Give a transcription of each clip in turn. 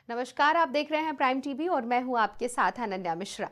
नमस्कार, आप देख रहे हैं प्राइम टीवी और मैं हूं आपके साथ अनन्या मिश्रा।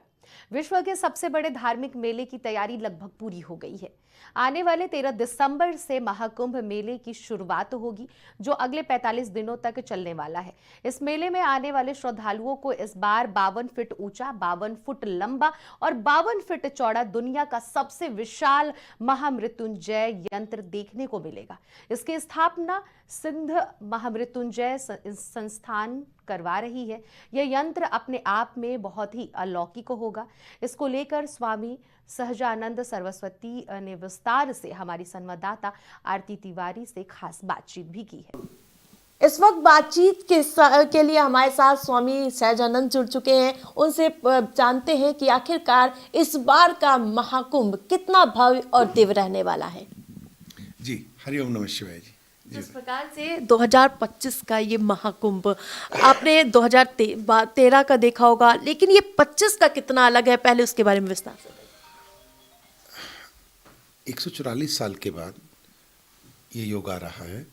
विश्व के सबसे बड़े धार्मिक मेले की तैयारी लगभग पूरी हो गई है। आने वाले 13 दिसंबर से महाकुंभ मेले की शुरुआत होगी, जो अगले 45 दिनों तक चलने वाला है। इस मेले में आने वाले श्रद्धालुओं को इस बार 52 फीट ऊंचा, 52 फुट लंबा और 52 फीट चौड़ा दुनिया का सबसे विशाल महामृत्युंजय यंत्र देखने को मिलेगा। इसकी स्थापना सिंध महामृत्युंजय संस्थान करवा रही है। यह यंत्र अपने आप में बहुत ही अलौकिक होगा। इसको लेकर स्वामी सहजानंद सरस्वती ने विस्तार से हमारी संवाददाता आरती तिवारी से खास बातचीत भी की है। इस वक्त बातचीत के लिए हमारे साथ स्वामी सहजानंद जुड़ चुके हैं। उनसे जानते हैं कि आखिरकार इस बार का महाकुंभ कितना भव्य और दिव्य रहने वाला है। जी, हरिओम नमः शिवाय जी। जिस प्रकार से 2025 का ये महाकुंभ आपने 2013 का देखा होगा, लेकिन ये 25 का कितना अलग है, पहले उसके बारे में विस्तार से। 144 साल के बाद ये योग आ रहा है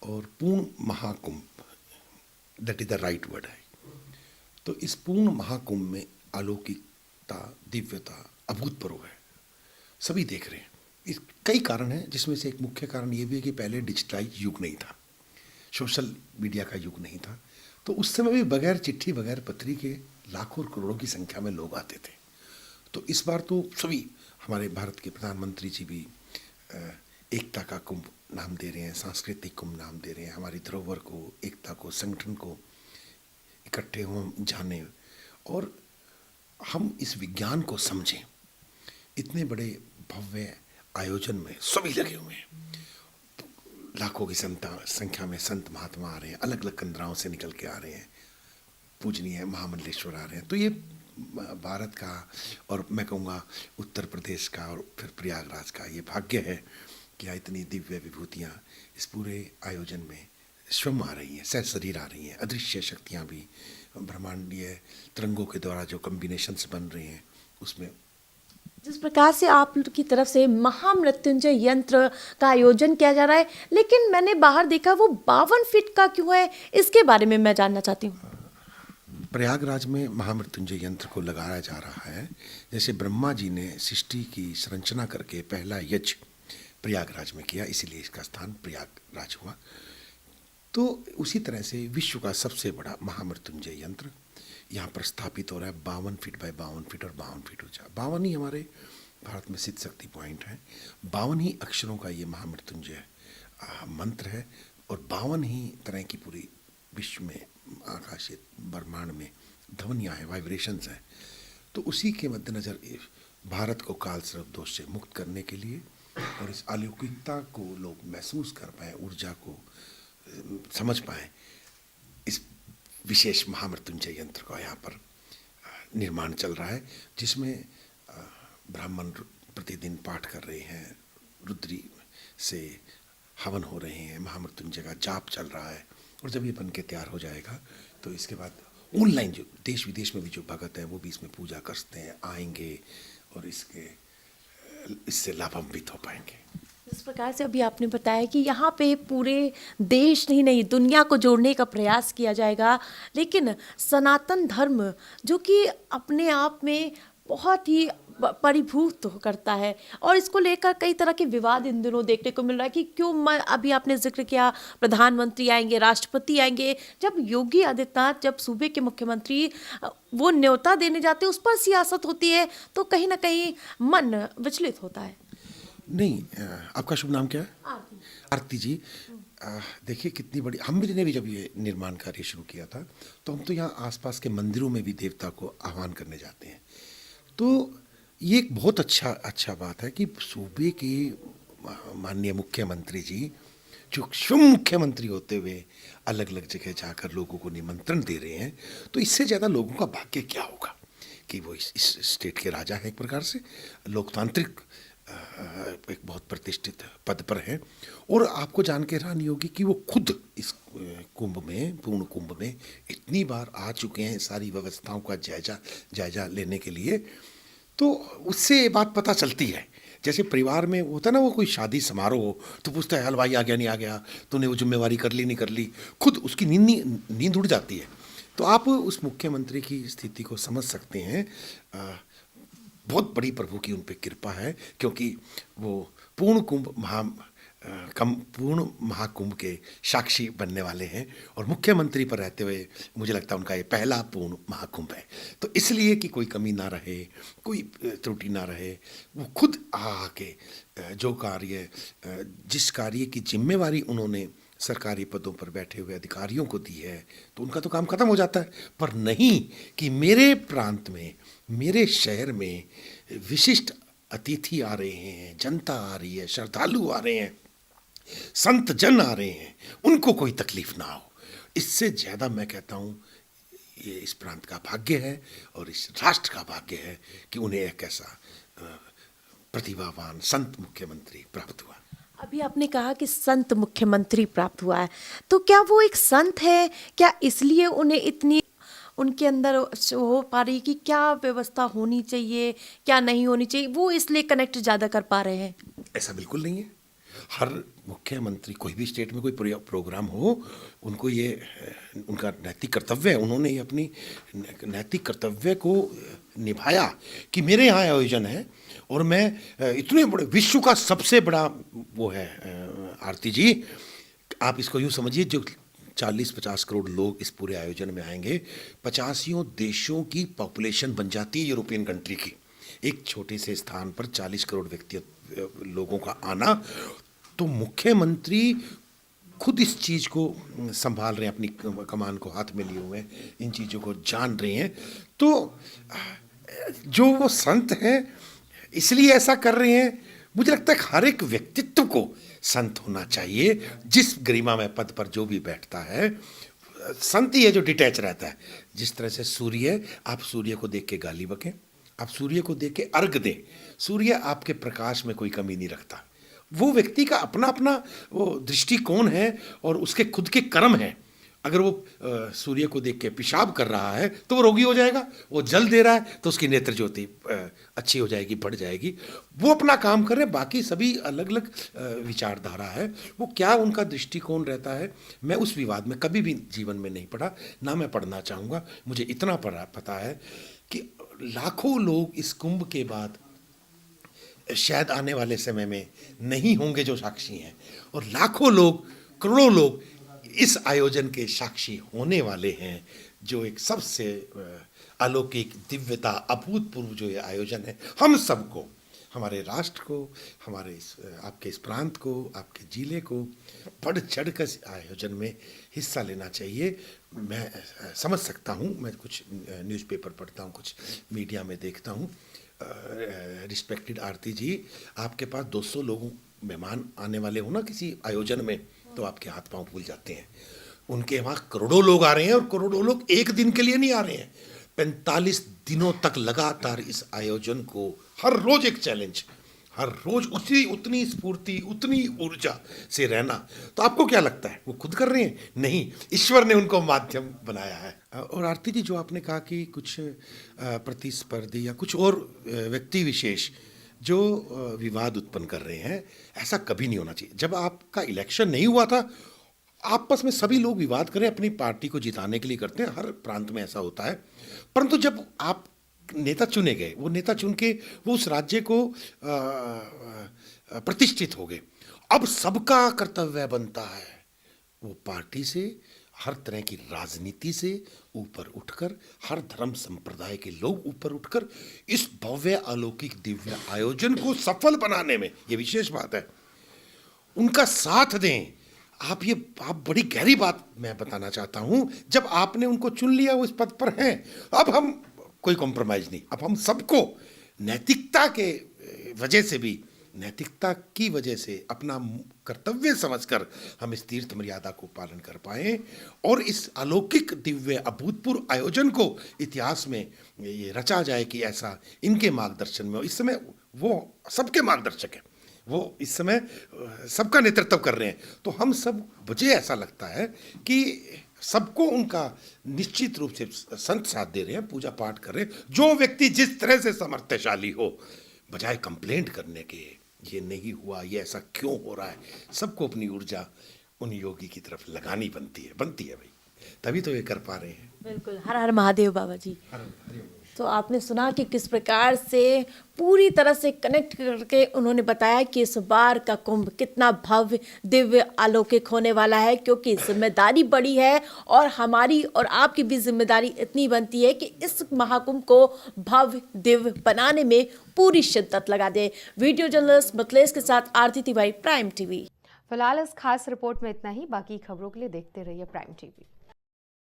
और पूर्ण Mahakumbh, that is the right word है। तो इस पूर्ण महाकुंभ में अलौकिकता, दिव्यता अभूतपूर्व है, सभी देख रहे हैं। इस कई कारण हैं, जिसमें से एक मुख्य कारण ये भी है कि पहले डिजिटलाइज युग नहीं था, सोशल मीडिया का युग नहीं था। तो उस समय भी बगैर चिट्ठी, बगैर पत्री के लाखों और करोड़ों की संख्या में लोग आते थे। तो इस बार तो सभी, हमारे भारत के प्रधानमंत्री जी भी एकता का कुंभ नाम दे रहे हैं, सांस्कृतिक कुंभ नाम दे रहे हैं। हमारी धरोहर को, एकता को, संगठन को इकट्ठे हों, जाने और हम इस विज्ञान को समझें। इतने बड़े भव्य आयोजन में सभी लगे हुए हैं। लाखों की संख्या में संत महात्मा आ रहे हैं, अलग अलग कंदराओं से निकल के आ रहे हैं, पूजनीय महामंडलेश्वर आ रहे हैं। तो ये भारत का और मैं कहूँगा उत्तर प्रदेश का और फिर प्रयागराज का ये भाग्य है कि इतनी दिव्य विभूतियाँ इस पूरे आयोजन में स्वयं आ रही हैं, सह शरीर आ रही हैं। अदृश्य शक्तियाँ भी, ब्रह्मांडीय तरंगों के द्वारा जो कम्बिनेशंस बन रहे हैं उसमें। जिस प्रकार से आपकी तरफ से महामृत्युंजय यंत्र का आयोजन किया जा रहा है, लेकिन मैंने बाहर देखा वो 52 फीट का क्यों है, इसके बारे में मैं जानना चाहती हूँ। प्रयागराज में महामृत्युंजय यंत्र को लगाया जा रहा है। जैसे ब्रह्मा जी ने सृष्टि की संरचना करके पहला यज्ञ प्रयागराज में किया, इसीलिए इसका स्थान प्रयागराज हुआ। तो उसी तरह से विश्व का सबसे बड़ा महामृत्युंजय यंत्र यहाँ पर स्थापित हो रहा है। 52 फीट बाय 52 फीट और 52 फीट ऊंचा। 52 ही हमारे भारत में सिद्ध शक्ति पॉइंट है। 52 ही अक्षरों का ये महामृत्युंजय मंत्र है और 52 ही तरह की पूरी विश्व में, आकाशीय ब्रह्मांड में ध्वनियाँ हैं, वाइब्रेशंस हैं। तो उसी के मद्देनज़र भारत को काल सर्प दोष से मुक्त करने के लिए और इस अलौकिकता को लोग महसूस कर पाएँ, ऊर्जा को समझ पाएँ, इस विशेष महामृत्युंजय यंत्र का यहाँ पर निर्माण चल रहा है, जिसमें ब्राह्मण प्रतिदिन पाठ कर रहे हैं, रुद्री से हवन हो रहे हैं, महामृत्युंजय का जाप चल रहा है। और जब ये बन के तैयार हो जाएगा तो इसके बाद ऑनलाइन जो देश विदेश में भी जो भगत हैं वो भी इसमें पूजा करते हैं, आएंगे और इससे लाभान्वित हो पाएंगे। इस प्रकार से अभी आपने बताया कि यहाँ पे पूरे देश नहीं, दुनिया को जोड़ने का प्रयास किया जाएगा, लेकिन सनातन धर्म जो कि अपने आप में बहुत ही परिभूत करता है और इसको लेकर कई तरह के विवाद इन दिनों देखने को मिल रहा है कि क्यों, अभी आपने जिक्र किया प्रधानमंत्री आएंगे, राष्ट्रपति आएंगे। जब योगी आदित्यनाथ, जब सूबे के मुख्यमंत्री वो न्योता देने जाते हैं, उस पर सियासत होती है, तो कहीं ना कहीं मन विचलित होता है। नहीं, आपका शुभ नाम क्या है? आरती जी। देखिए कितनी बड़ी, हम भी ने भी जब ये निर्माण कार्य शुरू किया था तो हम तो यहाँ आसपास के मंदिरों में भी देवता को आह्वान करने जाते हैं। तो ये एक बहुत अच्छा बात है कि सूबे के माननीय मुख्यमंत्री जी, जो स्वयं मुख्यमंत्री होते हुए अलग अलग जगह जाकर लोगों को निमंत्रण दे रहे हैं। तो इससे ज़्यादा लोगों का भाग्य क्या होगा कि वो इस स्टेट के राजा हैं, एक प्रकार से लोकतांत्रिक एक बहुत प्रतिष्ठित पद पर हैं। और आपको जान के हैरानी होगी कि वो खुद इस कुंभ में, पूर्ण कुंभ में इतनी बार आ चुके हैं सारी व्यवस्थाओं का जायजा लेने के लिए। तो उससे ये बात पता चलती है जैसे परिवार में होता है ना, वो कोई शादी समारोह हो तो पूछता है हलवाई आ गया नहीं आ गया, तूने वो जिम्मेवारी कर ली नहीं कर ली, खुद उसकी नींद उड़ जाती है। तो आप उस मुख्यमंत्री की स्थिति को समझ सकते हैं। बहुत बड़ी प्रभु की उन पे कृपा है, क्योंकि वो पूर्ण महाकुंभ के साक्षी बनने वाले हैं और मुख्यमंत्री पर रहते हुए मुझे लगता है उनका ये पहला पूर्ण महाकुंभ है। तो इसलिए कि कोई कमी ना रहे, कोई त्रुटि ना रहे, वो खुद आके जो कार्य, जिस कार्य की जिम्मेवारी उन्होंने सरकारी पदों पर बैठे हुए अधिकारियों को दी है, तो उनका तो काम खत्म हो जाता है। पर नहीं कि मेरे प्रांत में, मेरे शहर में विशिष्ट अतिथि आ रहे हैं, जनता आ रही है, श्रद्धालु आ रहे हैं, संत जन आ रहे हैं, उनको कोई तकलीफ ना हो। इससे ज़्यादा मैं कहता हूँ ये इस प्रांत का भाग्य है और इस राष्ट्र का भाग्य है कि उन्हें एक ऐसा प्रतिभावान संत मुख्यमंत्री प्राप्त हुआ। अभी आपने कहा कि संत मुख्यमंत्री प्राप्त हुआ है, तो क्या वो एक संत है? क्या इसलिए उन्हें इतनी उनके अंदर हो पा रही कि क्या व्यवस्था होनी चाहिए, क्या नहीं होनी चाहिए, वो इसलिए कनेक्ट ज़्यादा कर पा रहे हैं? ऐसा बिल्कुल नहीं है। हर मुख्यमंत्री, कोई भी स्टेट में कोई प्रोग्राम हो, उनको ये उनका नैतिक कर्तव्य है, उन्होंने ये अपनी नैतिक कर्तव्य को निभाया कि मेरे यहाँ आयोजन है और मैं इतने बड़े विश्व का सबसे बड़ा वो है। आरती जी, आप इसको यूँ समझिए, जो 40-50 करोड़ लोग इस पूरे आयोजन में आएंगे, 50 देशों की पॉपुलेशन बन जाती है यूरोपियन कंट्री की। एक छोटे से स्थान पर 40 करोड़ व्यक्ति लोगों का आना, तो मुख्यमंत्री खुद इस चीज़ को संभाल रहे हैं, अपनी कमान को हाथ में लिए हुए हैं, इन चीज़ों को जान रहे हैं। तो जो वो संत हैं इसलिए ऐसा कर रहे हैं। मुझे लगता है हर एक व्यक्तित्व को संत होना चाहिए, जिस गरिमा में पद पर जो भी बैठता है। संत ही है जो डिटैच रहता है। जिस तरह से सूर्य, आप सूर्य को देख के गाली बकें, आप सूर्य को देख के अर्घ दें, सूर्य आपके प्रकाश में कोई कमी नहीं रखता। वो व्यक्ति का अपना अपना वो दृष्टिकोण है और उसके खुद के कर्म हैं। अगर वो सूर्य को देख के पेशाब कर रहा है तो वो रोगी हो जाएगा, वो जल दे रहा है तो उसकी नेत्र ज्योति अच्छी हो जाएगी, बढ़ जाएगी। वो अपना काम कर रहे हैं, बाकी सभी अलग अलग विचारधारा है। वो क्या उनका दृष्टिकोण रहता है, मैं उस विवाद में कभी भी जीवन में नहीं पड़ा, ना मैं पढ़ना चाहूँगा। मुझे इतना पता है कि लाखों लोग इस कुंभ के बाद शायद आने वाले समय में नहीं होंगे जो साक्षी हैं, और लाखों लोग, करोड़ों लोग इस आयोजन के साक्षी होने वाले हैं, जो एक सबसे अलौकिक दिव्यता, अभूतपूर्व जो ये आयोजन है, हम सबको, हमारे राष्ट्र को, हमारे आपके इस प्रांत को, आपके जिले को बढ़ चढ़ कर आयोजन में हिस्सा लेना चाहिए। मैं समझ सकता हूँ, मैं कुछ न्यूज़पेपर पढ़ता हूँ, कुछ मीडिया में देखता हूँ। रिस्पेक्टेड आरती जी, आपके पास 200 लोगों मेहमान आने वाले हो ना किसी आयोजन में, तो आपके हाथ पांव फूल जाते हैं। उनके वहाँ करोड़ों लोग आ रहे हैं और करोड़ों लोग एक दिन के लिए नहीं आ रहे हैं, 45 दिनों तक लगातार इस आयोजन को, हर रोज एक चैलेंज, हर रोज उतनी स्फूर्ति, उतनी ऊर्जा से रहना। तो आपको क्या लगता है वो खुद कर रहे हैं? नहीं, ईश्वर ने उनको माध्यम बनाया है। और आरती जी, जो आपने कहा कि कुछ प्रतिस्पर्धी या कुछ और व्यक्ति विशेष जो विवाद उत्पन्न कर रहे हैं, ऐसा कभी नहीं होना चाहिए। जब आपका इलेक्शन नहीं हुआ था, आपस में सभी लोग विवाद करें, अपनी पार्टी को जिताने के लिए करते हैं, हर प्रांत में ऐसा होता है। परंतु जब आप नेता चुने गए, वो नेता चुन के वो उस राज्य को प्रतिष्ठित हो गए, अब सबका कर्तव्य बनता है वो पार्टी से, हर तरह की राजनीति से ऊपर उठकर, हर धर्म संप्रदाय के लोग ऊपर उठकर इस भव्य अलौकिक दिव्य आयोजन को सफल बनाने में, ये विशेष बात है, उनका साथ दें। आप बड़ी गहरी बात मैं बताना चाहता हूं, जब आपने उनको चुन लिया, वो इस पद पर हैं, अब हम कोई कॉम्प्रोमाइज नहीं, अब हम सबको नैतिकता के वजह से भी, नैतिकता की वजह से अपना कर्तव्य समझकर हम इस तीर्थ मर्यादा को पालन कर पाएं और इस अलौकिक दिव्य अभूतपूर्व आयोजन को इतिहास में ये रचा जाए कि ऐसा इनके मार्गदर्शन में। इस समय वो सबके मार्गदर्शक हैं, वो इस समय सबका नेतृत्व कर रहे हैं। तो हम सब, मुझे ऐसा लगता है कि सबको उनका निश्चित रूप से संत साथ दे रहे हैं, पूजा पाठ कर रहे हैं। जो व्यक्ति जिस तरह से समर्थशाली हो, बजाय कंप्लेंट करने के ये नहीं हुआ, ये ऐसा क्यों हो रहा है, सबको अपनी ऊर्जा उन योगी की तरफ लगानी बनती है भाई, तभी तो ये कर पा रहे हैं। बिल्कुल। हर हर महादेव बाबा जी। तो आपने सुना कि किस प्रकार से पूरी तरह से कनेक्ट करके उन्होंने बताया कि इस बार का कुंभ कितना भव्य दिव्य अलौकिक होने वाला है, क्योंकि जिम्मेदारी बड़ी है और हमारी और आपकी भी जिम्मेदारी इतनी बनती है कि इस महाकुंभ को भव्य दिव्य बनाने में पूरी शिद्दत लगा दे। वीडियो जर्नलिस्ट मिथिलेश के साथ आरती तिवारी, प्राइम टीवी। फिलहाल इस खास रिपोर्ट में इतना ही। बाकी खबरों के लिए देखते रहिए प्राइम टीवी।